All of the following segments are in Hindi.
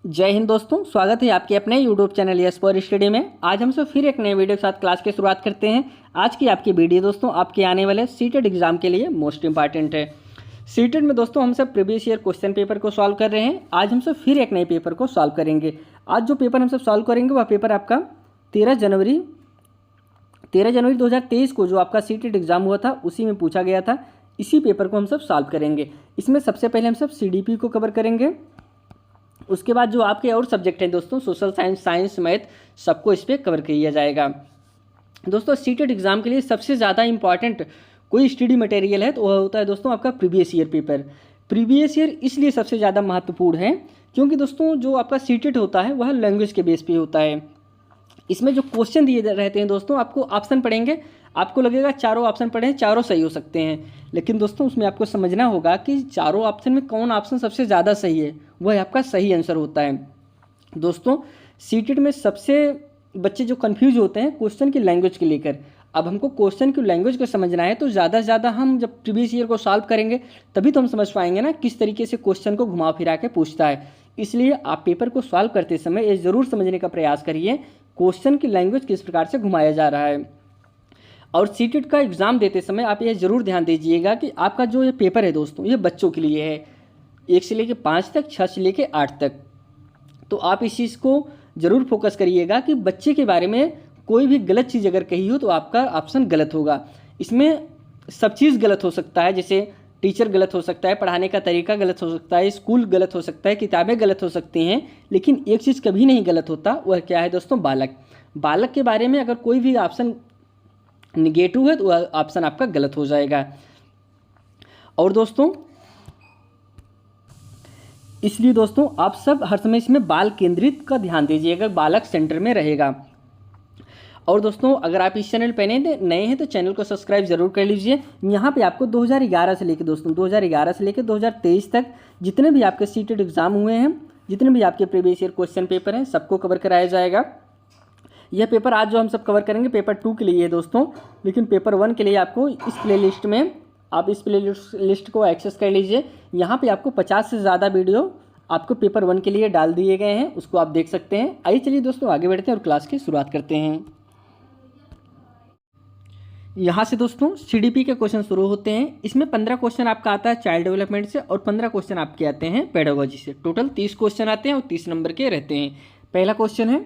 जय हिंद दोस्तों, स्वागत है आपके अपने YouTube channel yes for study में। आज हम सब फिर एक नए वीडियो के साथ क्लास की शुरुआत करते हैं। आज की आपकी वीडियो दोस्तों आपके आने वाले सीटेट एग्जाम के लिए मोस्ट इंपॉर्टेंट है। सीटेट में दोस्तों हम सब प्रीवियस ईयर क्वेश्चन पेपर को सॉल्व कर रहे हैं। आज हम सब फिर एक नए पेपर को सॉल्व करेंगे। आज जो पेपर हम सब सॉल्व करेंगे वह पेपर आपका 13 जनवरी 2023 को जो आपका सीटेट एग्जाम हुआ था उसी में पूछा गया था। इसी पेपर को हम सब सॉल्व करेंगे। इसमें सबसे पहले हम सब सीडीपी को कवर करेंगे। उसके बाद जो आपके और सब्जेक्ट हैं दोस्तों, सोशल साइंस, साइंस, मैथ, सबको इस पर कवर किया जाएगा। दोस्तों सीटेट एग्जाम के लिए सबसे ज़्यादा इंपॉर्टेंट कोई स्टडी मटेरियल है तो वह होता है दोस्तों आपका previous year paper. Previous year इसलिए सबसे ज़्यादा महत्वपूर्ण है क्योंकि दोस्तों जो आपका सीटेट होता है वह लैंग्वेज के बेस पे होता है। इसमें जो क्वेश्चन दिए रहते हैं दोस्तों, आपको ऑप्शन पढ़ेंगे, आपको लगेगा चारों ऑप्शन पढ़े चारों सही हो सकते हैं, लेकिन दोस्तों उसमें आपको समझना होगा कि चारों ऑप्शन में कौन ऑप्शन सबसे ज़्यादा सही है, वह आपका सही आंसर होता है। दोस्तों सीटेट में सबसे बच्चे जो कंफ्यूज होते हैं क्वेश्चन की लैंग्वेज के लेकर। अब हमको क्वेश्चन की लैंग्वेज को समझना है तो ज़्यादा से ज़्यादा हम जब प्रीवियस ईयर को सॉल्व करेंगे तभी तो हम समझ पाएंगे ना किस तरीके से क्वेश्चन को घुमा फिरा के पूछता है। इसलिए आप पेपर को सॉल्व करते समय ये ज़रूर समझने का प्रयास करिए क्वेश्चन की लैंग्वेज किस प्रकार से घुमाया जा रहा है। और सीटेट का एग्ज़ाम देते समय आप ये ज़रूर ध्यान दीजिएगा कि आपका जो ये पेपर है दोस्तों ये बच्चों के लिए है, 1 से लेकर 5 तक, 6 से लेकर 8 तक। तो आप इस चीज़ को ज़रूर फोकस करिएगा कि बच्चे के बारे में कोई भी गलत चीज़ अगर कही हो तो आपका ऑप्शन गलत होगा। इसमें सब चीज़ गलत हो सकता है, जैसे टीचर गलत हो सकता है, पढ़ाने का तरीका गलत हो सकता है, स्कूल गलत हो सकता है, किताबें गलत हो सकती हैं, लेकिन एक चीज़ कभी नहीं गलत होता, वह क्या है दोस्तों? बालक के बारे में अगर कोई भी ऑप्शन निगेटिव है तो वह ऑप्शन आपका गलत हो जाएगा। और दोस्तों इसलिए दोस्तों आप सब हर समय इसमें बाल केंद्रित का ध्यान दीजिएगा, बालक सेंटर में रहेगा। और दोस्तों अगर आप इस चैनल पर नए हैं तो चैनल को सब्सक्राइब जरूर कर लीजिए। यहाँ पे आपको 2011 से लेकर दोस्तों 2011 से लेकर 2023 तक जितने भी आपके सीटेट एग्जाम हुए हैं, जितने भी आपके प्रीवियस ईयर क्वेश्चन पेपर हैं, सबको कवर कराया जाएगा। यह पेपर आज जो हम सब कवर करेंगे पेपर 2 के लिए है दोस्तों, लेकिन पेपर 1 के लिए आपको इस प्लेलिस्ट में आप इस प्लेलिस्ट को एक्सेस कर लीजिए। यहाँ पे आपको 50 से ज़्यादा वीडियो आपको पेपर 1 के लिए डाल दिए गए हैं, उसको आप देख सकते हैं। आइए चलिए दोस्तों आगे बढ़ते हैं और क्लास की शुरुआत करते हैं। यहाँ से दोस्तों सीडीपी के क्वेश्चन शुरू होते हैं। इसमें 15 क्वेश्चन आपका आता है चाइल्ड डेवलपमेंट से और 15 क्वेश्चन आपके आते हैं पेडागोजी से। टोटल 30 क्वेश्चन आते हैं और 30 नंबर के रहते हैं। पहला क्वेश्चन है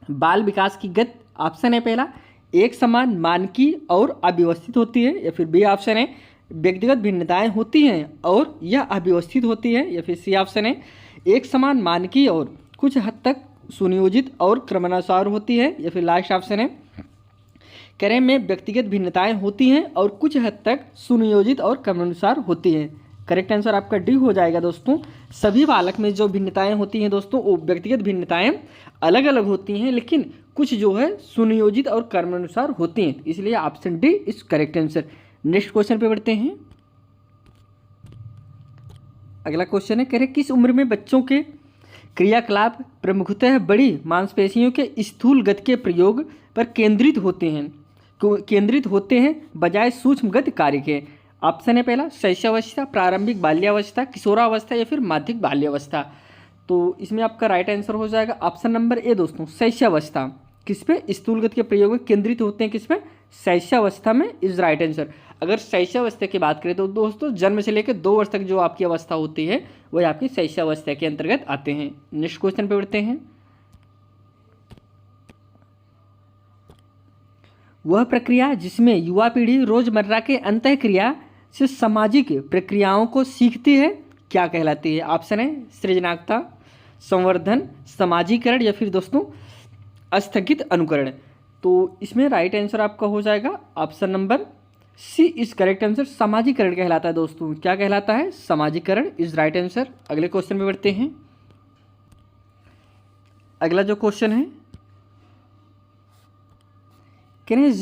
बाल विकास की गति। ऑप्शन है पहला एक समान, मानकी और अव्यवस्थित होती है, या फिर बी ऑप्शन है व्यक्तिगत भिन्नताएं होती हैं और यह अव्यवस्थित होती है, या फिर सी ऑप्शन है एक समान, मानकी और कुछ हद तक सुनियोजित और क्रमानुसार होती है, या फिर लास्ट ऑप्शन है करें में व्यक्तिगत भिन्नताएं होती हैं और कुछ हद तक सुनियोजित और क्रमानुसार होती हैं। करेक्ट आंसर आपका डी हो जाएगा दोस्तों। सभी बालक में जो भिन्नताएं होती हैं दोस्तों वो व्यक्तिगत भिन्नताएं अलग अलग होती हैं, लेकिन कुछ जो है सुनियोजित और क्रमानुसार होती हैं, इसलिए option D is correct answer. Next question पे बढ़ते हैं। अगला क्वेश्चन है कह रहे किस उम्र में बच्चों के क्रियाकलाप प्रमुखतः बड़ी मांसपेशियों के स्थूल गति के प्रयोग पर केंद्रित होते हैं बजाय सूक्ष्म गति कार्य के। ऑप्शन है पहला शैशवावस्था, प्रारंभिक बाल्यावस्था, किशोरावस्था, या फिर माध्यमिक बाल्यावस्था। तो इसमें आपका राइट आंसर हो जाएगा ऑप्शन नंबर ए दोस्तों, शैशवावस्था। किस पे? स्थूल गति के प्रयोग में केंद्रित होते हैं, किस पे? शैशवावस्था में इज राइट आंसर। अगर शैशवावस्था की बात करें तो दोस्तों जन्म से लेकर 2 वर्ष तक जो आपकी अवस्था होती है वह आपकी शैशवावस्था के अंतर्गत आते हैं। नेक्स्ट क्वेश्चन पे बढ़ते हैं। वह प्रक्रिया जिसमें युवा पीढ़ी रोजमर्रा के अंतःक्रिया से सामाजिक प्रक्रियाओं को सीखती है क्या कहलाती है? ऑप्शन है सृजनात्मकता, संवर्धन, समाजीकरण, या फिर दोस्तों स्थगित अनुकरण। तो इसमें राइट आंसर आपका हो जाएगा option number C is correct answer. समाजीकरण कहलाता है दोस्तों। क्या कहलाता है? समाजीकरण इज राइट आंसर। अगले क्वेश्चन में बढ़ते हैं। अगला जो क्वेश्चन है कह रहे हैं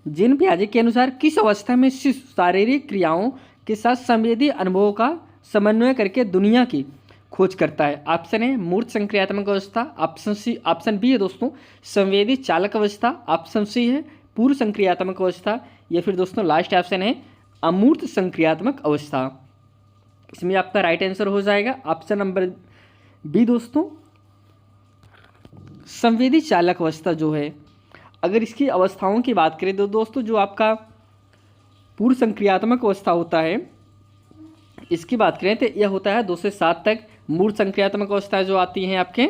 जीन पियाजे के अनुसार किस अवस्था में शिशु शारीरिक क्रियाओं के साथ संवेदी अनुभवों का समन्वय करके दुनिया की खोज करता है? ऑप्शन है मूर्त संक्रियात्मक अवस्था, ऑप्शन बी है दोस्तों संवेदी चालक अवस्था, ऑप्शन सी है पूर्व संक्रियात्मक अवस्था, या फिर दोस्तों लास्ट ऑप्शन है अमूर्त संक्रियात्मक अवस्था। इसमें आपका राइट आंसर हो जाएगा ऑप्शन नंबर बी दोस्तों संवेदी चालक अवस्था जो है, अगर इसकी अवस्थाओं की बात करें तो दोस्तों जो आपका पूर्व संक्रियात्मक अवस्था होता है इसकी बात करें तो यह होता है 2 से 7 तक। मूर्त संक्रियात्मक अवस्था जो आती हैं आपके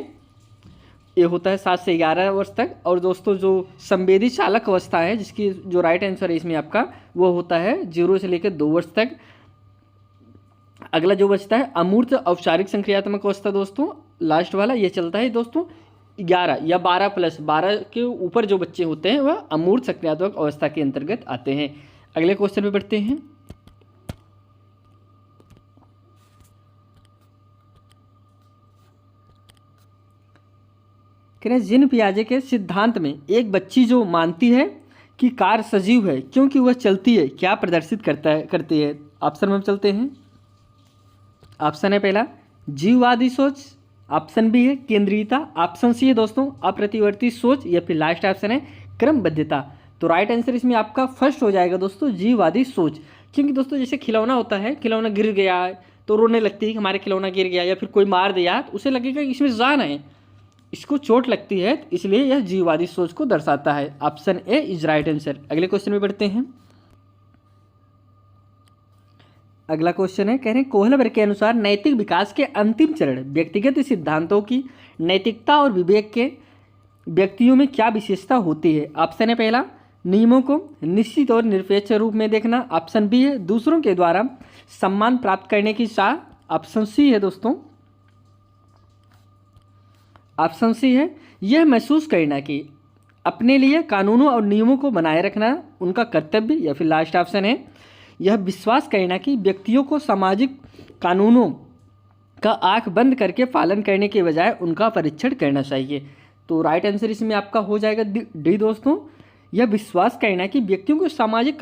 ये होता है 7 से 11 वर्ष तक। और दोस्तों जो संवेदी चालक अवस्था है जिसकी जो राइट आंसर है इसमें आपका वो होता है 0 से लेकर 2 वर्ष तक। अगला जो बचता है अमूर्त औपचारिक संक्रियात्मक अवस्था दोस्तों, लास्ट वाला ये चलता है दोस्तों 11 या 12 प्लस 12 के ऊपर जो बच्चे होते हैं वह अमूर्त संक्रियात्मक अवस्था के अंतर्गत आते हैं। अगले क्वेश्चन पे बढ़ते हैं। कह रहे जिन पियाजे के सिद्धांत में एक बच्ची जो मानती है कि कार सजीव है क्योंकि वह चलती है, क्या प्रदर्शित करती है। ऑप्शन में हम चलते हैं। ऑप्शन है पहला जीववादी सोच, ऑप्शन बी है केंद्रीयता, ऑप्शन सी है दोस्तों अप्रतिवर्ती सोच, या फिर लास्ट ऑप्शन है क्रमबद्धता। तो राइट आंसर इसमें आपका फर्स्ट हो जाएगा दोस्तों जीववादी सोच। क्योंकि दोस्तों जैसे खिलौना होता है, खिलौना गिर गया तो रोने लगती है कि हमारे खिलौना गिर गया, या फिर कोई मार दिया तो उसे लगेगा कि इसमें जान है, इसको चोट लगती है, इसलिए यह जीववादी सोच को दर्शाता है। Option A is right answer. अगले क्वेश्चन में बढ़ते हैं। अगला क्वेश्चन है कह रहे हैं कोहलबर्ग के अनुसार नैतिक विकास के अंतिम चरण व्यक्तिगत सिद्धांतों की नैतिकता और विवेक के व्यक्तियों में क्या विशेषता होती है। ऑप्शन है पहला नियमों को निश्चित और निरपेक्ष रूप में देखना, ऑप्शन बी है दूसरों के द्वारा सम्मान प्राप्त करने की चाह, ऑप्शन सी है दोस्तों ऑप्शन सी है यह महसूस करना कि अपने लिए कानूनों और नियमों को बनाए रखना उनका कर्तव्य, या फिर लास्ट ऑप्शन है यह विश्वास करना कि व्यक्तियों को सामाजिक कानूनों का आंख बंद करके पालन करने के बजाय उनका परीक्षण करना चाहिए। तो राइट आंसर इसमें आपका हो जाएगा डी दोस्तों, यह विश्वास करना कि व्यक्तियों को सामाजिक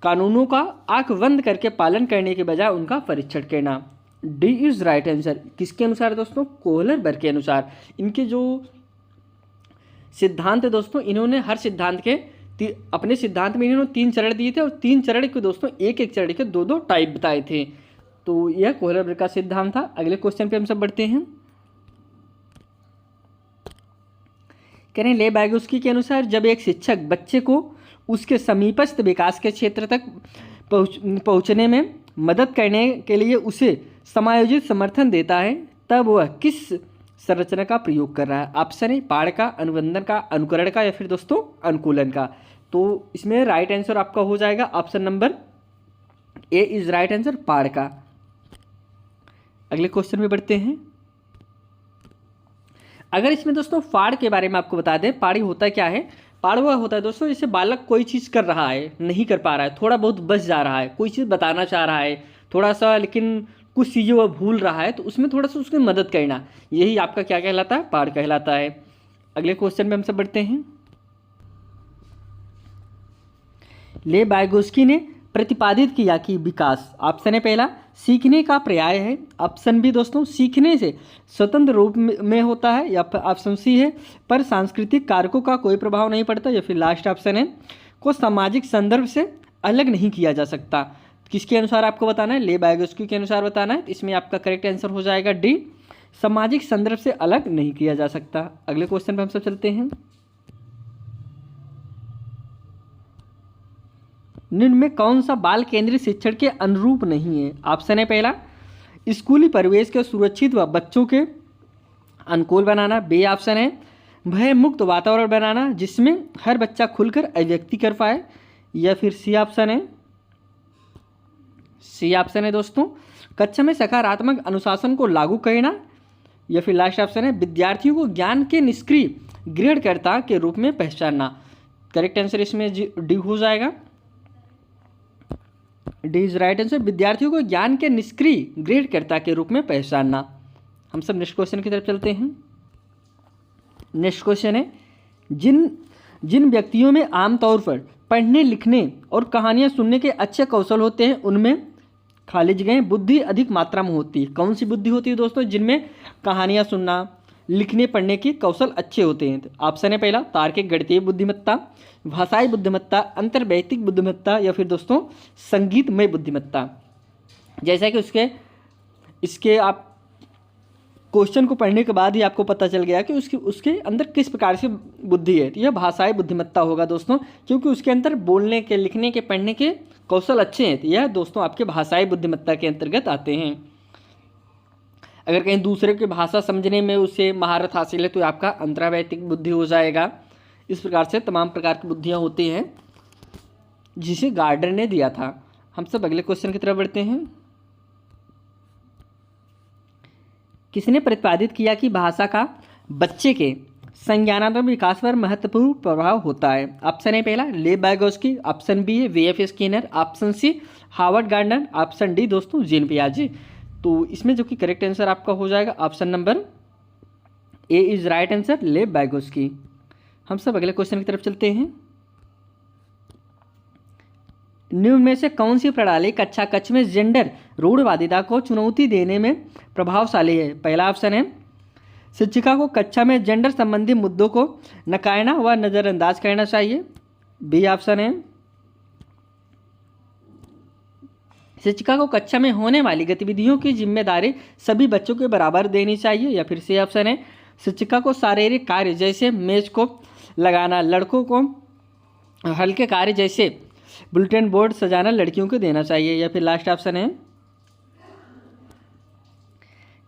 कानूनों का आंख बंद करके पालन करने के बजाय उनका परीक्षण करना। D is right answer. किसके अनुसार दोस्तों? कोहलरबर्ग के अनुसार। इनके जो सिद्धांत है दोस्तों, इन्होंने हर सिद्धांत के अपने सिद्धांत में इन्होंने 3 चरण दिए थे और 3 चरण के दोस्तों एक चरण के 2 टाइप बताए थे। तो यह कोहलरबर्ग का सिद्धांत था। अगले क्वेश्चन पे हम सब बढ़ते हैं। कह रहे हैं ले वाइगोत्स्की के अनुसार जब एक शिक्षक बच्चे को उसके समीपस्थ विकास के क्षेत्र तक पहुंचने में मदद करने के लिए उसे समायोजित समर्थन देता है तब वह किस संरचना का प्रयोग कर रहा है। ऑप्शन है पाठ का, अनुबंधन का, अनुकरण का, या फिर दोस्तों अनुकूलन का। तो इसमें राइट आंसर आपका हो जाएगा option number A is right answer, पाठ का। अगले क्वेश्चन में बढ़ते हैं। अगर इसमें दोस्तों फाड़ के बारे में आपको बता दें, पाड़ी होता क्या है? पाड़ वह होता है दोस्तों जैसे बालक कोई चीज़ कर रहा है, नहीं कर पा रहा है, थोड़ा बहुत बच जा रहा है, कोई चीज़ बताना चाह रहा है थोड़ा सा, लेकिन कुछ चीज़ें वह भूल रहा है, तो उसमें थोड़ा सा उसकी मदद करना, यही आपका क्या कहलाता है? पाड़ कहलाता है। अगले क्वेश्चन में हम सब बढ़ते हैं। ले वाइगोत्स्की ने प्रतिपादित किया कि विकास, ऑप्शन है पहला सीखने का पर्याय है, ऑप्शन बी दोस्तों सीखने से स्वतंत्र रूप में होता है, या ऑप्शन सी है पर सांस्कृतिक कारकों का कोई प्रभाव नहीं पड़ता, या फिर लास्ट ऑप्शन है को सामाजिक संदर्भ से अलग नहीं किया जा सकता। किसके अनुसार आपको बताना है? ले वाइगोत्स्की के अनुसार बताना है। इसमें आपका करेक्ट आंसर हो जाएगा डी, सामाजिक संदर्भ से अलग नहीं किया जा सकता। अगले क्वेश्चन पर हम सब चलते हैं। निम्न में कौन सा बाल केंद्रित शिक्षण के अनुरूप नहीं है? ऑप्शन है पहला स्कूली परिवेश के सुरक्षित व बच्चों के अनुकूल बनाना, बी ऑप्शन है भय मुक्त वातावरण बनाना जिसमें हर बच्चा खुलकर अभिव्यक्ति कर पाए, या फिर सी ऑप्शन है दोस्तों कक्षा में सकारात्मक अनुशासन को लागू करना, या फिर लास्ट ऑप्शन है विद्यार्थियों को ज्ञान के निष्क्रिय ग्रहणकर्ता के रूप में पहचानना। करेक्ट आंसर इसमें डी हो जाएगा, डी इज राइट आंसर, विद्यार्थियों को ज्ञान के निष्क्रिय ग्रहणकर्ता के रूप में पहचानना। हम सब नेक्स्ट क्वेश्चन की तरफ चलते हैं। नेक्स्ट क्वेश्चन है जिन व्यक्तियों में आमतौर पर पढ़ने लिखने और कहानियां सुनने के अच्छे कौशल होते हैं उनमें खाली जगह बुद्धि अधिक मात्रा में होती है। कौन सी बुद्धि होती है दोस्तों? जिनमें कहानियां सुनना लिखने पढ़ने की कौशल अच्छे होते हैं। ऑप्शन है पहला तार्किक गणितीय बुद्धिमत्ता, भाषाई बुद्धिमत्ता, अंतर्वैयक्तिक बुद्धिमत्ता, या फिर दोस्तों संगीतमय बुद्धिमत्ता। जैसा कि इसके आप क्वेश्चन को पढ़ने के बाद ही आपको पता चल गया कि उसके अंदर किस प्रकार की बुद्धि है। तो यह भाषाई बुद्धिमत्ता होगा दोस्तों, क्योंकि उसके अंदर बोलने के, लिखने के, पढ़ने के कौशल अच्छे हैं। तो यह दोस्तों आपके भाषाई बुद्धिमत्ता के अंतर्गत आते हैं। अगर कहीं दूसरे की भाषा समझने में उसे महारत हासिल है तो आपका अंतर्वैयक्तिक बुद्धि हो जाएगा। इस प्रकार से तमाम प्रकार की बुद्धियाँ होती हैं जिसे गार्डनर ने दिया था। हम सब अगले क्वेश्चन की तरफ बढ़ते हैं। किसने प्रतिपादित किया कि भाषा का बच्चे के संज्ञानात्मक विकास पर महत्वपूर्ण प्रभाव होता है? ऑप्शन ए पहला लेव वाइगोस्की, ऑप्शन बी है V F. Skinner, option C Harvard Gardner, option D दोस्तों जीन पियाजे। तो इसमें जो कि करेक्ट आंसर आपका हो जाएगा option number A is right answer, Lev Vygotsky. हम सब अगले क्वेश्चन की तरफ चलते हैं। निम्न में से कौन सी प्रणाली कक्षा कक्ष में जेंडर रूढ़वादिता को चुनौती देने में प्रभावशाली है? पहला ऑप्शन है शिक्षिका को कक्षा में जेंडर संबंधी मुद्दों को नकारना व नज़रअंदाज करना चाहिए। बी ऑप्शन है शिक्षिका को कक्षा में होने वाली गतिविधियों की जिम्मेदारी सभी बच्चों के बराबर देनी चाहिए। या फिर सी ऑप्शन है शिक्षिका को शारीरिक कार्य जैसे मेज को लगाना लड़कों को हल्के कार्य जैसे बुलेटिन बोर्ड सजाना लड़कियों को देना चाहिए। या फिर लास्ट ऑप्शन है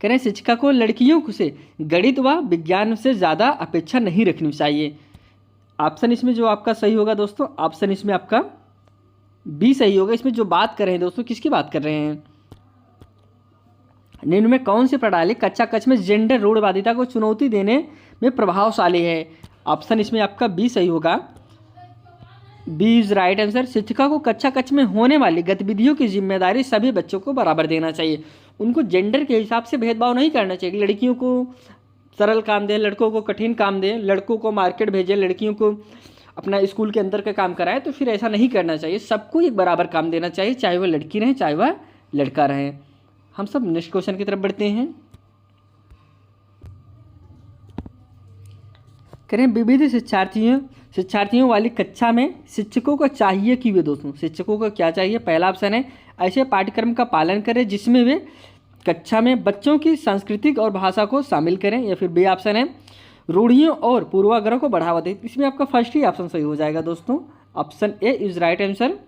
कह रहे हैं शिक्षिका को लड़कियों से गणित व विज्ञान से ज़्यादा अपेक्षा नहीं रखनी चाहिए। ऑप्शन इसमें जो आपका सही होगा दोस्तों, ऑप्शन इसमें आपका बी सही होगा। इसमें जो बात कर रहे हैं दोस्तों, किसकी बात कर रहे हैं? निम्न में कौन सी प्रणाली कक्षा कक्ष में जेंडर रूढ़वादिता को चुनौती देने में प्रभावशाली है? ऑप्शन इसमें आपका बी सही होगा, बी इज राइट आंसर। शिक्षिका को कक्षा कक्ष में होने वाली गतिविधियों की जिम्मेदारी सभी बच्चों को बराबर देना चाहिए। उनको जेंडर के हिसाब से भेदभाव नहीं करना चाहिए। लड़कियों को सरल काम दें, लड़कों को कठिन काम दें, लड़कों को मार्केट भेजें, लड़कियों को अपना स्कूल के अंदर का काम कराएं, तो फिर ऐसा नहीं करना चाहिए। सबको एक बराबर काम देना चाहिए, चाहे वह लड़की रहे चाहे वह लड़का रहे। हम सब नेक्स्ट क्वेश्चन की तरफ बढ़ते हैं। करें विविध शिक्षार्थियों वाली कक्षा में शिक्षकों को चाहिए कि वे दोस्तों शिक्षकों को क्या चाहिए? पहला ऑप्शन है ऐसे पाठ्यक्रम का पालन करें जिसमें वे कक्षा में बच्चों की सांस्कृतिक और भाषा को शामिल करें। या फिर बी ऑप्शन है रूढ़ियों और पूर्वाग्रह को बढ़ावा दें। इसमें आपका फर्स्ट ही ऑप्शन सही हो जाएगा दोस्तों, option A is right answer.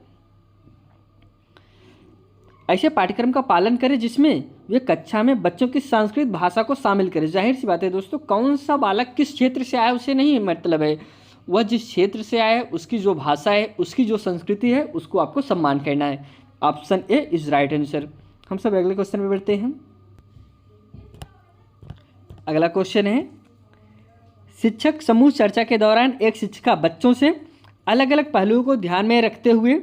ऐसे पाठ्यक्रम का पालन करें जिसमें वे कक्षा में बच्चों की संस्कृत भाषा को शामिल करें। जाहिर सी बात है दोस्तों, कौन सा बालक किस क्षेत्र से आया उसे नहीं मतलब है, वह जिस क्षेत्र से आया है उसकी जो भाषा है, उसकी जो संस्कृति है, उसको आपको सम्मान करना है। Option A is right answer. हम सब अगले क्वेश्चन में बढ़ते हैं। अगला क्वेश्चन है शिक्षक समूह चर्चा के दौरान एक शिक्षिका बच्चों से अलग अलग पहलुओं को ध्यान में रखते हुए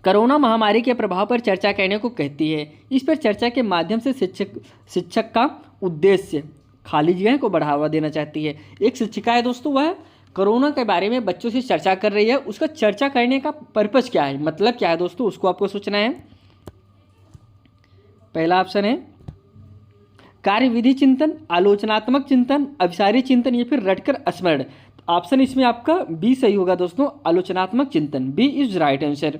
कोरोना महामारी के प्रभाव पर चर्चा करने को कहती है। इस पर चर्चा के माध्यम से शिक्षक का उद्देश्य खाली जगह को बढ़ावा देना चाहती है। एक शिक्षिका है दोस्तों, वह कोरोना के बारे में बच्चों से चर्चा कर रही है। उसका चर्चा करने का पर्पस क्या है, मतलब क्या है दोस्तों, उसको आपको सोचना है। पहला ऑप्शन है कार्यविधि चिंतन, आलोचनात्मक चिंतन, अभिसारी चिंतन या फिर रटकर स्मरण। ऑप्शन इसमें आपका बी सही होगा दोस्तों, आलोचनात्मक चिंतन। B is right answer.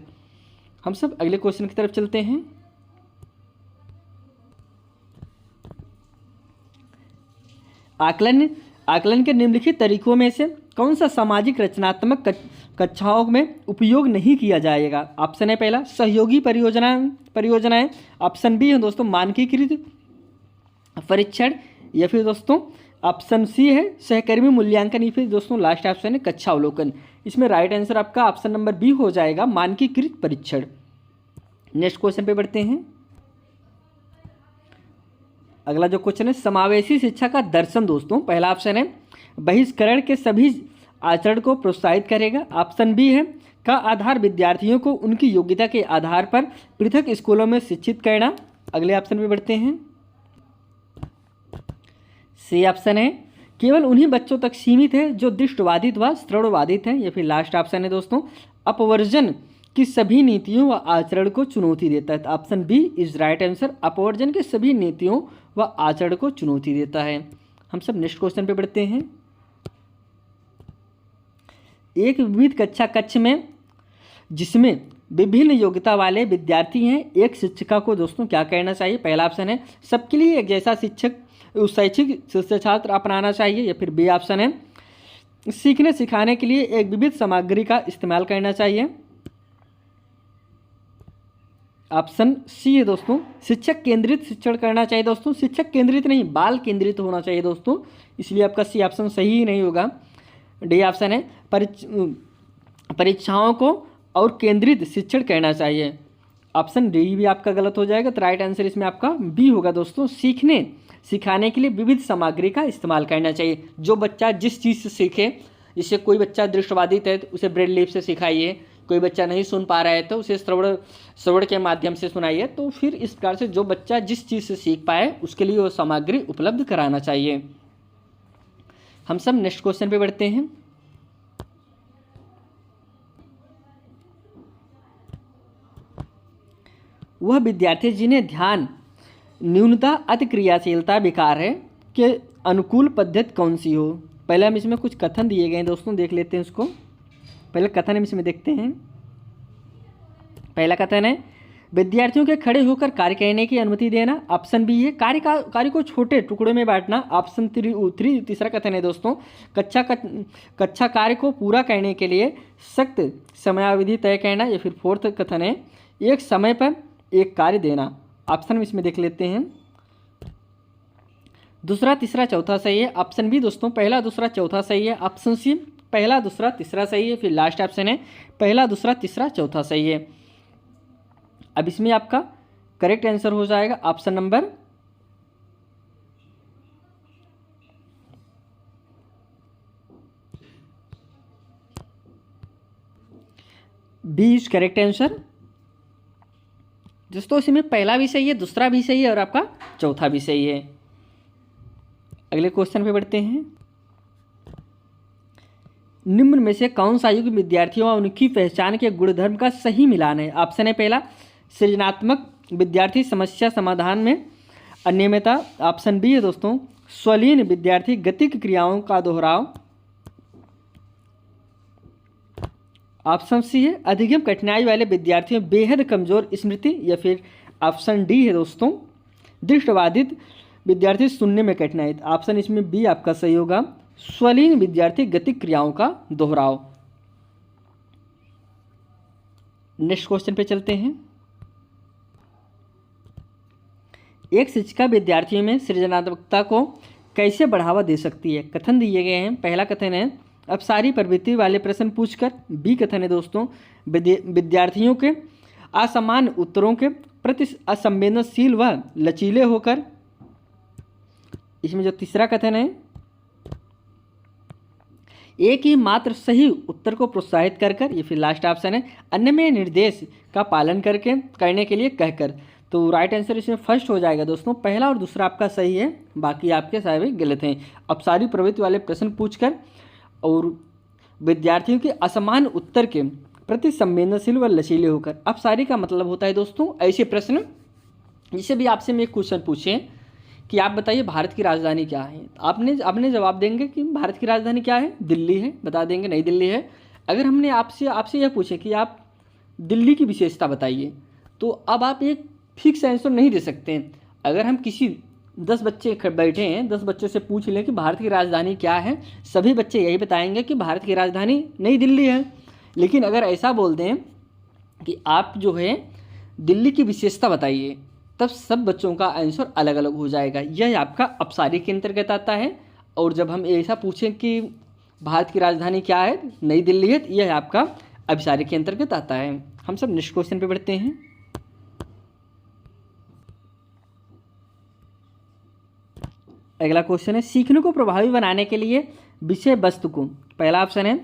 हम सब अगले क्वेश्चन की तरफ चलते हैं। आकलन के निम्नलिखित तरीकों में से कौन सा सामाजिक रचनात्मक कक्षाओं में उपयोग नहीं किया जाएगा? ऑप्शन है पहला सहयोगी परियोजनाएं, ऑप्शन बी है दोस्तों मानकीकृत परीक्षण, या फिर दोस्तों ऑप्शन सी है सहकर्मी मूल्यांकन, या फिर दोस्तों लास्ट ऑप्शन है कक्षा अवलोकन। इसमें राइट आंसर आपका ऑप्शन नंबर बी हो जाएगा, मानकीकृत परीक्षण। नेक्स्ट क्वेश्चन पे बढ़ते हैं। अगला जो क्वेश्चन है समावेशी शिक्षा का दर्शन दोस्तों। पहला ऑप्शन है बहिष्करण के सभी आचरण को प्रोत्साहित करेगा। ऑप्शन बी है का आधार विद्यार्थियों को उनकी योग्यता के आधार पर पृथक स्कूलों में शिक्षित करना। अगले ऑप्शन पे बढ़ते हैं। सी ऑप्शन है केवल उन्हीं बच्चों तक सीमित है जो दृष्टवादित व श्रवणवादित हैं। या फिर लास्ट ऑप्शन है दोस्तों अपवर्जन की सभी नीतियों व आचरण को चुनौती देता है। Option B is right answer, अपवर्जन के सभी नीतियों व आचरण को चुनौती देता है। हम सब नेक्स्ट क्वेश्चन पे बढ़ते हैं। एक विविध कक्षा कक्ष में जिसमें विभिन्न योग्यता वाले विद्यार्थी हैं, एक शिक्षिका को दोस्तों क्या कहना चाहिए? पहला ऑप्शन है सबके लिए एक जैसा शैक्षिक छात्र अपनाना चाहिए, या फिर बी ऑप्शन है सीखने सिखाने के लिए एक विविध सामग्री का इस्तेमाल करना चाहिए। ऑप्शन सी है दोस्तों शिक्षक केंद्रित शिक्षण करना चाहिए। दोस्तों शिक्षक केंद्रित नहीं, बाल केंद्रित होना चाहिए दोस्तों, इसलिए आपका सी ऑप्शन सही नहीं होगा। डी ऑप्शन है परीक्षाओं को और केंद्रित शिक्षण करना चाहिए। ऑप्शन डी भी आपका गलत हो जाएगा, तो राइट आंसर इसमें आपका बी होगा दोस्तों, सीखने सिखाने के लिए विविध सामग्री का इस्तेमाल करना चाहिए। जो बच्चा जिस चीज़ से सीखे, जैसे कोई बच्चा दृष्टिबाधित है तो उसे ब्रेल लिप से सिखाइए, कोई बच्चा नहीं सुन पा रहा है तो उसे श्रवण के माध्यम से सुनाइए। तो फिर इस प्रकार से जो बच्चा जिस चीज़ से सीख पाए उसके लिए वो सामग्री उपलब्ध कराना चाहिए। हम सब नेक्स्ट क्वेश्चन पे बढ़ते हैं। वह विद्यार्थी जिन्हें ध्यान न्यूनता अति क्रियाशीलता विकार है के अनुकूल पद्धति कौन सी हो? पहले हम इसमें कुछ कथन दिए गए हैं दोस्तों, देख लेते हैं उसको। पहले कथन हम इसमें देखते हैं। पहला कथन है विद्यार्थियों के खड़े होकर कार्य करने की अनुमति देना। ऑप्शन बी है कार्य को छोटे टुकड़ों में बांटना। ऑप्शन तीसरा कथन है दोस्तों कक्षा कार्य को पूरा करने के लिए सख्त समयावधि तय करना। या फिर फोर्थ कथन है एक समय पर एक कार्य देना। ऑप्शन इसमें देख लेते हैं। दूसरा तीसरा चौथा सही है। ऑप्शन बी दोस्तों पहला दूसरा चौथा सही है। ऑप्शन सी पहला दूसरा तीसरा सही है। फिर लास्ट ऑप्शन है पहला दूसरा तीसरा चौथा सही है। अब इसमें आपका करेक्ट आंसर हो जाएगा option number B is correct answer. दोस्तों इसमें पहला भी सही है, दूसरा भी सही है और आपका चौथा भी सही है। अगले क्वेश्चन पे बढ़ते हैं। निम्न में से कौन सा युग विद्यार्थियों और उनकी पहचान के गुणधर्म का सही मिलान है? ऑप्शन है पहला सृजनात्मक विद्यार्थी समस्या समाधान में अनियमितता। ऑप्शन बी है दोस्तों स्वलीन विद्यार्थी गतिक क्रियाओं का दोहराव। ऑप्शन सी है अधिगम कठिनाई वाले विद्यार्थियों बेहद कमजोर स्मृति। या फिर ऑप्शन डी है दोस्तों दृष्टिबाधित विद्यार्थी सुनने में कठिनाई। ऑप्शन इसमें बी आपका सही होगा स्वलीन विद्यार्थी गतिक क्रियाओं का दोहराव। नेक्स्ट क्वेश्चन पे चलते हैं। एक शिक्षिका विद्यार्थियों में सृजनात्मकता को कैसे बढ़ावा दे सकती है? कथन दिए गए हैं। पहला कथन है अपसारी प्रवृत्ति वाले प्रश्न पूछकर। बी कथन है दोस्तों विद्यार्थियों के असमान उत्तरों के प्रति असंवेदनशील व लचीले होकर। इसमें जो तीसरा कथन है एक ही मात्र सही उत्तर को प्रोत्साहित कर कर। ये फिर लास्ट ऑप्शन है अन्य में निर्देश का पालन करने के लिए कहकर। तो राइट आंसर इसमें फर्स्ट हो जाएगा दोस्तों, पहला और दूसरा आपका सही है, बाकी आपके सारे गलत हैं। अपसारी प्रवृत्ति वाले प्रश्न पूछकर और विद्यार्थियों के असमान उत्तर के प्रति संवेदनशील व लचीले होकर। अपसारी का मतलब होता है दोस्तों ऐसे प्रश्न जिसे भी आपसे मैं एक क्वेश्चन पूछें कि आप बताइए भारत की राजधानी क्या है, आपने जवाब देंगे कि भारत की राजधानी क्या है, दिल्ली है, बता देंगे नई दिल्ली है। अगर हमने आपसे यह पूछे कि आप दिल्ली की विशेषता बताइए, तो अब आप एक फिक्स आंसर नहीं दे सकते हैं। अगर हम किसी 10 बच्चे बैठे हैं, 10 बच्चे से पूछ लें कि भारत की राजधानी क्या है, सभी बच्चे यही बताएंगे कि भारत की राजधानी नई दिल्ली है। लेकिन अगर ऐसा बोल दें कि आप जो है दिल्ली की विशेषता बताइए, तब सब बच्चों का आंसर अलग अलग हो जाएगा। यह आपका अपसारी के अंतर्गत आता है। और जब हम ऐसा पूछें कि भारत की राजधानी क्या है, नई दिल्ली है, यह आपका अभिसारी के अंतर्गत आता है। हम सब नेक्स्ट क्वेश्चन पे बढ़ते हैं। अगला क्वेश्चन है सीखने को प्रभावी बनाने के लिए विषय वस्तु को। पहला ऑप्शन है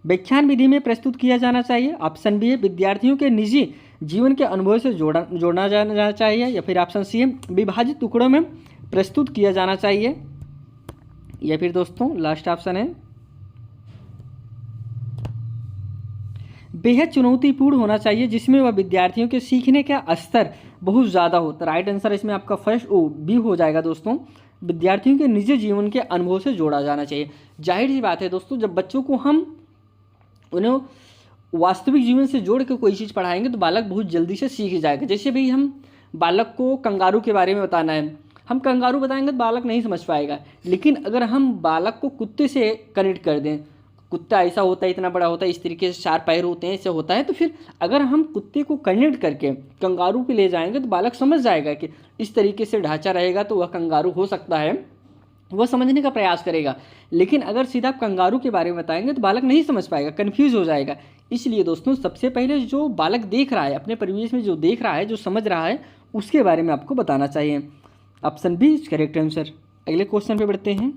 व्याख्यान विधि में प्रस्तुत किया जाना चाहिए। ऑप्शन बी है विद्यार्थियों के निजी जीवन के अनुभव से जोड़ना जाना चाहिए। या फिर ऑप्शन सी है विभाजित टुकड़ों में प्रस्तुत किया जाना चाहिए। या फिर दोस्तों लास्ट ऑप्शन है बेहद चुनौतीपूर्ण होना चाहिए जिसमें वह विद्यार्थियों के सीखने का स्तर बहुत ज़्यादा हो। तो राइट आंसर इसमें आपका फर्स्ट बी हो जाएगा दोस्तों, विद्यार्थियों के निजी जीवन के अनुभव से जोड़ा जाना चाहिए। जाहिर सी बात है दोस्तों, जब बच्चों को हम उन्हें वास्तविक जीवन से जोड़ के कोई चीज़ पढ़ाएंगे तो बालक बहुत जल्दी से सीख जाएगा। जैसे भाई हम बालक को कंगारू के बारे में बताना है, हम कंगारू बताएंगे तो बालक नहीं समझ पाएगा। लेकिन अगर हम बालक को कुत्ते से कनेक्ट कर दें, कुत्ता ऐसा होता है, इतना बड़ा होता है, इस तरीके से 4 पैर होते हैं, ऐसे होता है, तो फिर अगर हम कुत्ते को कनेक्ट करके कंगारू पे ले जाएंगे तो बालक समझ जाएगा कि इस तरीके से ढांचा रहेगा तो वह कंगारू हो सकता है, वह समझने का प्रयास करेगा। लेकिन अगर सीधा आप कंगारू के बारे में बताएंगे तो बालक नहीं समझ पाएगा, कन्फ्यूज हो जाएगा। इसलिए दोस्तों सबसे पहले जो बालक देख रहा है, अपने परिवेश में जो देख रहा है, जो समझ रहा है, उसके बारे में आपको बताना चाहिए। Option B is correct answer. अगले क्वेश्चन पे बढ़ते हैं।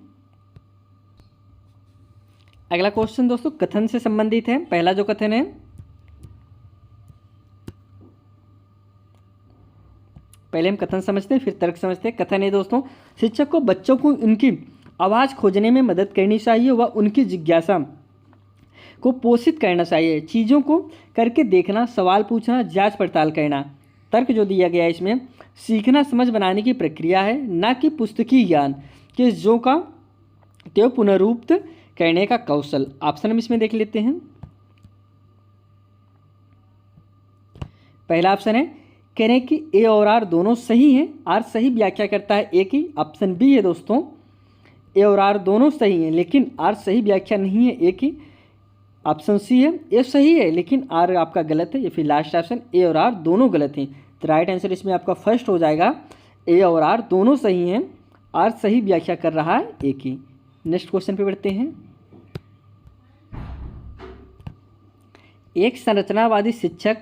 अगला क्वेश्चन दोस्तों कथन से संबंधित है। पहला जो कथन है, पहले हम कथन समझते हैं फिर तर्क समझते हैं। कथन है दोस्तों, शिक्षक को बच्चों को उनकी आवाज़ खोजने में मदद करनी चाहिए व उनकी जिज्ञासा को पोषित करना चाहिए। चीज़ों को करके देखना, सवाल पूछना, जांच पड़ताल करना। तर्क जो दिया गया है इसमें, सीखना समझ बनाने की प्रक्रिया है, ना कि पुस्तकीय ज्ञान के जो का त्यो पुनरुक्त करने का कौशल। ऑप्शन हम इसमें देख लेते हैं। पहला ऑप्शन है कह रहे हैं कि ए और आर दोनों सही हैं, आर सही व्याख्या करता है ए की। ऑप्शन बी है दोस्तों ए और आर दोनों सही हैं लेकिन आर सही व्याख्या नहीं है ए की। ऑप्शन सी है ए सही है लेकिन आर आपका गलत है। या फिर लास्ट ऑप्शन ए और आर दोनों गलत हैं। तो राइट आंसर इसमें आपका फर्स्ट हो जाएगा, ए और आर दोनों सही हैं, आर सही व्याख्या कर रहा है ए की। नेक्स्ट क्वेश्चन पे बढ़ते हैं। एक संरचनावादी शिक्षक,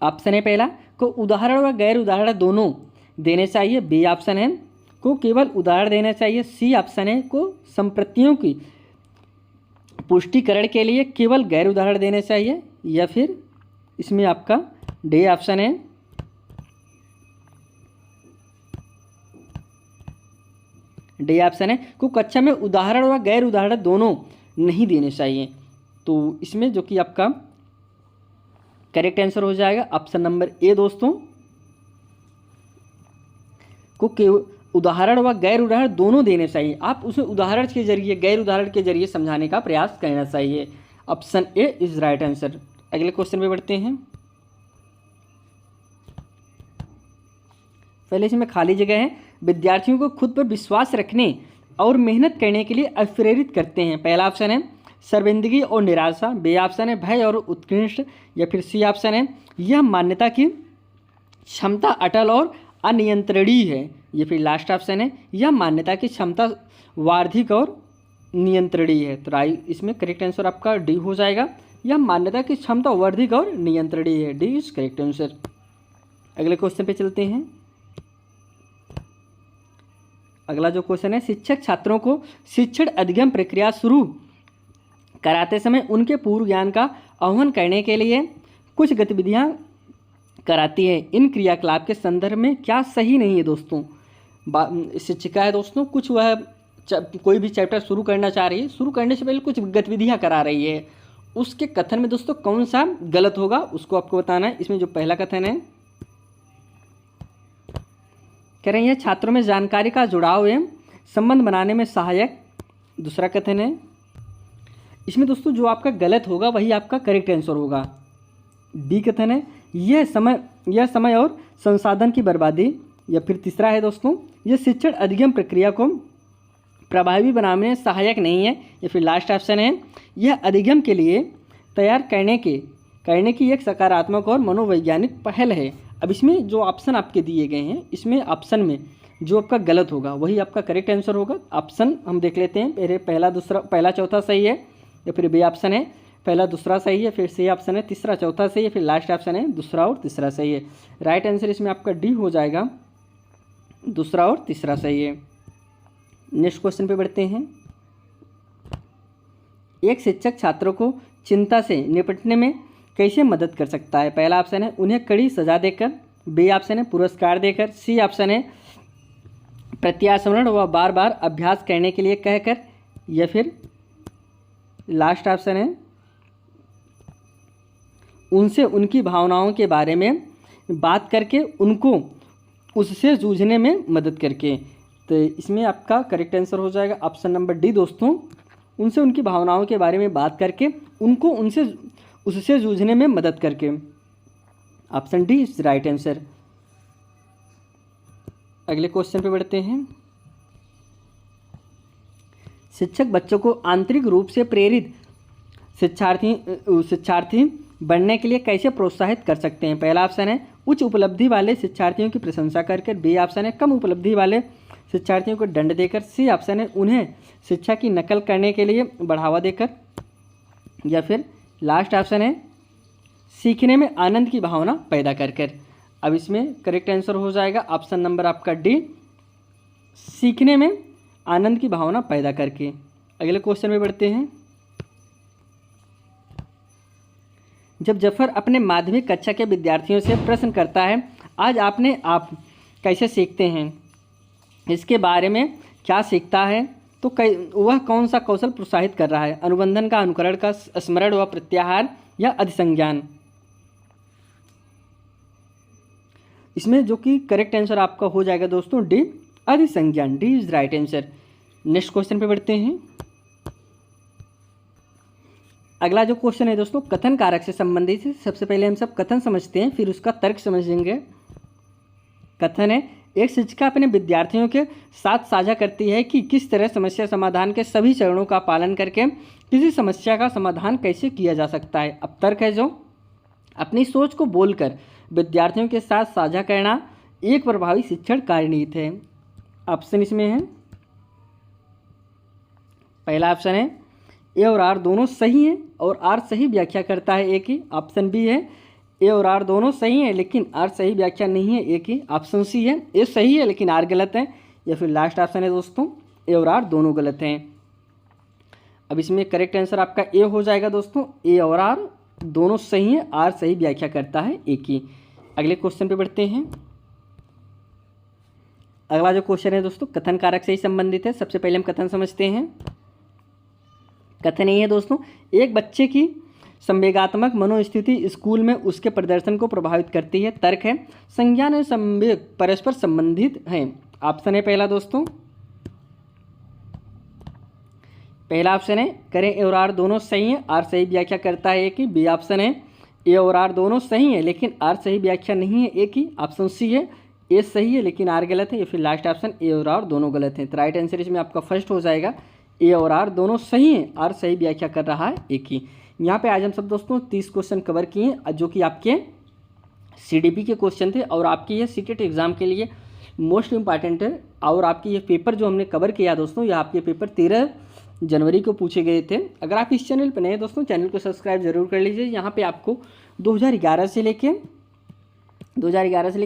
ऑप्शन है पहला, को उदाहरण व गैर उदाहरण दोनों देने चाहिए। बी ऑप्शन है को केवल उदाहरण देना चाहिए। सी ऑप्शन है को संप्रतियों की पुष्टिकरण के लिए केवल गैर उदाहरण देने चाहिए। या फिर इसमें आपका डी ऑप्शन है डी ऑप्शन है को कक्षा में उदाहरण व गैर उदाहरण दोनों नहीं देने चाहिए। तो इसमें जो कि आपका करेक्ट आंसर हो जाएगा ऑप्शन नंबर ए दोस्तों, को उदाहरण व गैर उदाहरण दोनों देने चाहिए। आप उसे उदाहरण के जरिए, गैर उदाहरण के जरिए समझाने का प्रयास करना चाहिए। Option A is right answer. अगले क्वेश्चन पे बढ़ते हैं। पहले इसमें खाली जगह है। विद्यार्थियों को खुद पर विश्वास रखने और मेहनत करने के लिए प्रेरित करते हैं। पहला ऑप्शन है शर्मिंदगी और निराशा। बी ऑप्शन है भय और उत्कृष्ट। या फिर सी ऑप्शन है यह मान्यता की क्षमता अटल और अनियंत्रणीय है। या फिर लास्ट ऑप्शन है यह मान्यता की क्षमता वार्षिक और नियंत्रणीय है। तो इसमें करेक्ट आंसर आपका डी हो जाएगा, यह मान्यता की क्षमता वर्धिक और नियंत्रणीय है। D is correct answer. अगले क्वेश्चन पे चलते हैं। अगला जो क्वेश्चन है, शिक्षक छात्रों को शिक्षण अधिगम प्रक्रिया शुरू कराते समय उनके पूर्व ज्ञान का आह्वान करने के लिए कुछ गतिविधियां कराती है। इन क्रियाकलाप के संदर्भ में क्या सही नहीं है दोस्तों? शिक्षिका है दोस्तों, कुछ वह कोई भी चैप्टर शुरू करना चाह रही है, शुरू करने से पहले कुछ गतिविधियां करा रही है, उसके कथन में दोस्तों कौन सा गलत होगा उसको आपको बताना है। इसमें जो पहला कथन है, कह रहे हैं छात्रों में जानकारी का जुड़ाव एवं संबंध बनाने में सहायक। दूसरा कथन है, इसमें दोस्तों जो आपका गलत होगा वही आपका करेक्ट आंसर होगा। बी कथन है यह समय और संसाधन की बर्बादी। या फिर तीसरा है दोस्तों, यह शिक्षण अधिगम प्रक्रिया को प्रभावी बनाने में सहायक नहीं है। या फिर लास्ट ऑप्शन है यह अधिगम के लिए तैयार करने की एक सकारात्मक और मनोवैज्ञानिक पहल है। अब इसमें जो ऑप्शन आपके दिए गए हैं, इसमें ऑप्शन में जो आपका गलत होगा वही आपका करेक्ट आंसर होगा। ऑप्शन हम देख लेते हैं, पहला चौथा सही है। या फिर बी ऑप्शन है पहला दूसरा सही है। फिर सी ऑप्शन है तीसरा चौथा सही है। फिर लास्ट ऑप्शन है दूसरा और तीसरा सही है। राइट आंसर इसमें आपका डी हो जाएगा, दूसरा और तीसरा सही है। नेक्स्ट क्वेश्चन पे बढ़ते हैं। एक शिक्षक छात्रों को चिंता से निपटने में कैसे मदद कर सकता है? पहला ऑप्शन है उन्हें कड़ी सजा देकर। बी ऑप्शन है पुरस्कार देकर। सी ऑप्शन है प्रत्यास्मरण व बार बार अभ्यास करने के लिए कहकर। या फिर लास्ट ऑप्शन है उनसे उनकी भावनाओं के बारे में बात करके उनको उससे जूझने में मदद करके। तो इसमें आपका करेक्ट आंसर हो जाएगा ऑप्शन नंबर डी दोस्तों, उनसे उनकी भावनाओं के बारे में बात करके उनको उससे जूझने में मदद करके। Option D is right answer. अगले क्वेश्चन पे बढ़ते हैं। शिक्षक बच्चों को आंतरिक रूप से प्रेरित शिक्षार्थी बनने के लिए कैसे प्रोत्साहित कर सकते हैं? पहला ऑप्शन है उच्च उपलब्धि वाले शिक्षार्थियों की प्रशंसा करके, बी ऑप्शन है कम उपलब्धि वाले शिक्षार्थियों को दंड देकर, सी ऑप्शन है उन्हें शिक्षा की नकल करने के लिए बढ़ावा देकर, या फिर लास्ट ऑप्शन है सीखने में आनंद की भावना पैदा कर। अब इसमें करेक्ट आंसर हो जाएगा ऑप्शन नंबर आपका डी, सीखने में आनंद की भावना पैदा करके। अगले क्वेश्चन में बढ़ते हैं। जब जफर अपने माध्यमिक कक्षा के विद्यार्थियों से प्रश्न करता है आज आपने आप कैसे सीखते हैं, इसके बारे में क्या सीखता है, तो वह कौन सा कौशल प्रोत्साहित कर रहा है? अनुबंधन का, अनुकरण का, स्मरण व प्रत्याहार या अधिसंज्ञान? इसमें जो कि करेक्ट आंसर आपका हो जाएगा दोस्तों डी, अधिसंज्ञान। D is right answer. Next question पे बढ़ते हैं। अगला जो क्वेश्चन है दोस्तों कथन कारक से संबंधित है। सबसे पहले हम सब कथन समझते हैं, फिर उसका तर्क समझेंगे। कथन है एक शिक्षिका अपने विद्यार्थियों के साथ साझा करती है कि किस तरह समस्या समाधान के सभी चरणों का पालन करके किसी समस्या का समाधान कैसे किया जा सकता है। अब तर्क है जो अपनी सोच को बोलकर विद्यार्थियों के साथ साझा करना एक प्रभावी शिक्षण कार्यनीति है। ऑप्शन इसमें है, पहला ऑप्शन है ए और आर दोनों सही हैं और आर सही व्याख्या करता है एक ही। ऑप्शन बी है ए और आर दोनों सही हैं लेकिन आर सही व्याख्या नहीं है एक ही। ऑप्शन सी है ए सही है लेकिन आर गलत है। या फिर लास्ट ऑप्शन है दोस्तों ए और आर दोनों गलत हैं। अब इसमें करेक्ट आंसर आपका ए हो जाएगा दोस्तों, ए और आर दोनों सही हैं, आर सही व्याख्या करता है एक ही। अगले क्वेश्चन पे बढ़ते हैं। अगला जो क्वेश्चन है दोस्तों कथन कारक से ही संबंधित है। सबसे पहले हम कथन समझते हैं। कथन यही है दोस्तों एक बच्चे की संवेगात्मक मनोस्थिति स्कूल में उसके प्रदर्शन को प्रभावित करती है। तर्क है संज्ञान और संवेग परस्पर संबंधित हैं। ऑप्शन है पहला दोस्तों, पहला ऑप्शन है करें ए और आर दोनों सही हैं, आर सही व्याख्या करता है एक ही। बी ऑप्शन है ए और आर दोनों सही हैं लेकिन आर सही व्याख्या नहीं है एक ही। ऑप्शन सी है ए सही है लेकिन आर गलत है। या फिर लास्ट ऑप्शन ए और आर दोनों गलत हैं। तो राइट आंसर इसमें आपका फर्स्ट हो जाएगा, ए और आर दोनों सही हैं, आर सही व्याख्या कर रहा है एक ही। यहाँ पे आज हम सब दोस्तों 30 क्वेश्चन कवर किए जो कि आपके सीडीपी के क्वेश्चन थे और आपके ये सीटेट एग्ज़ाम के लिए मोस्ट इम्पॉर्टेंट है। और आपके ये पेपर जो हमने कवर किया दोस्तों, ये आपके पेपर 13 जनवरी को पूछे गए थे। अगर आप इस चैनल पर नए दोस्तों, चैनल को सब्सक्राइब जरूर कर लीजिए। यहाँ पे आपको 2011 से लेके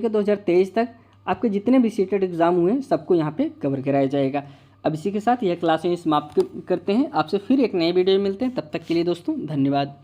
2023 तक आपके जितने भी सीटेट एग्ज़ाम हुए सबको यहाँ पे कवर कराया जाएगा। अब इसी के साथ यह क्लास समाप्त करते हैं। आपसे फिर एक नए वीडियो में मिलते हैं, तब तक के लिए दोस्तों धन्यवाद।